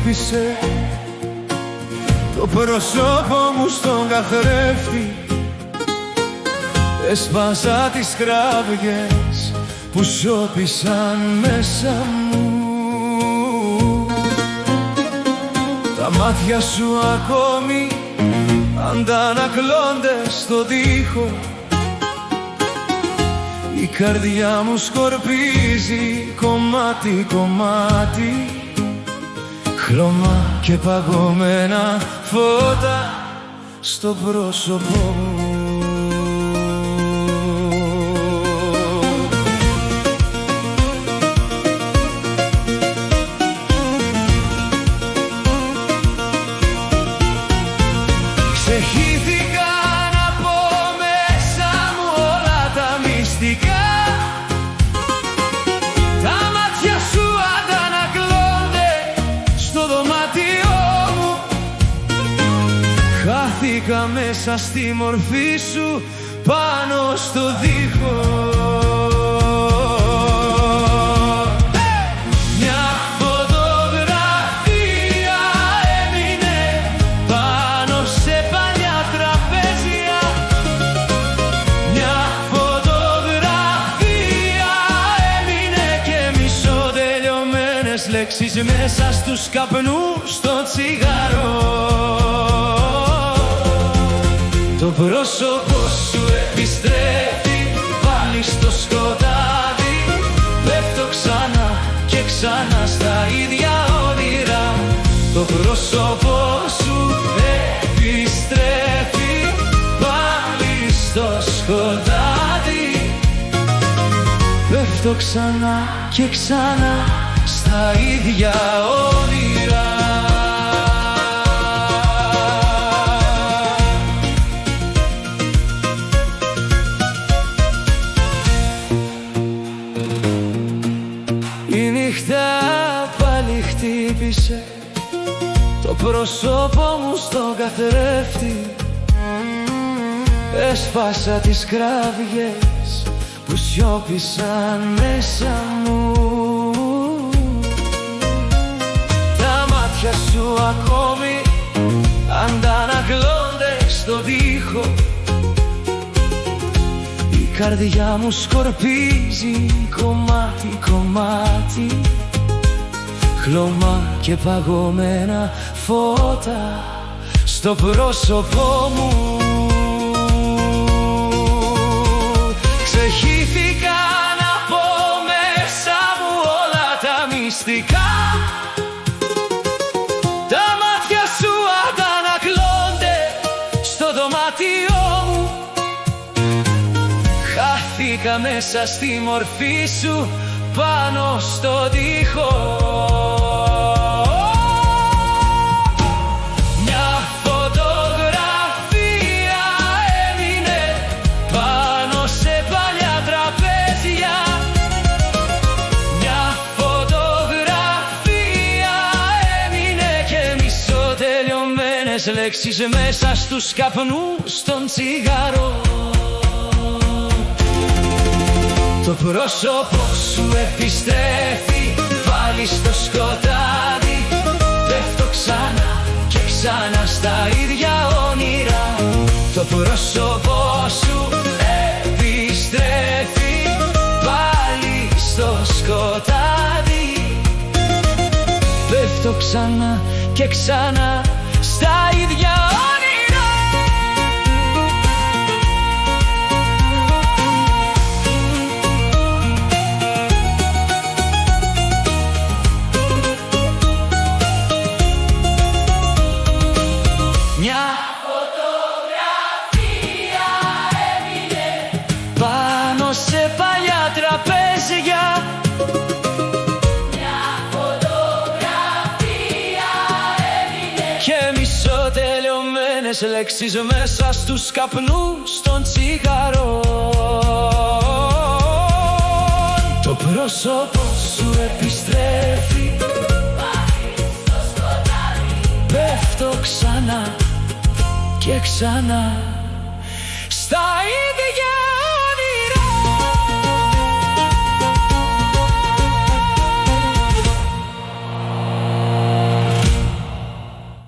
χτύπησε το πρόσωπο μου στον καθρέφτη. Έσπασα τις κραυγές που σώπησαν μέσα μου. Τα μάτια σου ακόμη αντανακλώνται στο τοίχο. Η καρδιά μου σκορπίζει κομμάτι κομμάτι, χρώμα και παγωμένα φώτα στο πρόσωπό μου. Ξεχύθηκαν από μέσα μου όλα τα μυστικά. Τα μάτια σου αντανακλώνται στο δωμάτιό μου. Χάθηκα μέσα στη μορφή σου πάνω στο δίχω. Λέξεις μέσα στους καπνούς των τσιγαρό. Το πρόσωπο σου επιστρέφει πάλι στο σκοτάδι. Πέφτω ξανά και ξανά στα ίδια όνειρα. Το πρόσωπο σου επιστρέφει πάλι στο σκοτάδι. Πέφτω ξανά και ξανά στα ίδια όνειρα. Η νύχτα πάλι χτύπησε το πρόσωπό μου στον καθρέφτη. Έσπασα τις κραυγές που σιώπησαν μέσα μου. Σου ακόμη αντανακλώνται στο τοίχο. Η καρδιά μου σκορπίζει κομμάτι κομμάτι, χρώμα και παγωμένα φώτα στο πρόσωπό μου. Ξεχύθηκαν από μέσα μου όλα τα μυστικά. Χάθηκα μέσα στη μορφή σου πάνω στο τοίχο. Μια φωτογραφία έμεινε πάνω σε παλιά τραπέζια. Μια φωτογραφία έμεινε και μισοτελειωμένες λέξεις μέσα στους καπνούς των τσιγαρό. Το πρόσωπο σου επιστρέφει πάλι στο σκοτάδι. Πέφτω ξανά και ξανά στα ίδια όνειρα. Το πρόσωπο σου επιστρέφει πάλι στο σκοτάδι. Πέφτω ξανά και ξανά στα ίδια όνειρα. Μια φωτογραφία έμεινε πάνω σε παλιά τραπέζια. Μια φωτογραφία έμεινε και μισοτελειωμένες λέξεις μέσα στους καπνούς των τσιγαρών. Το πρόσωπο σου επιστρέφει πάλι στο σκοτάδι. Πέφτω ξανά και ξανά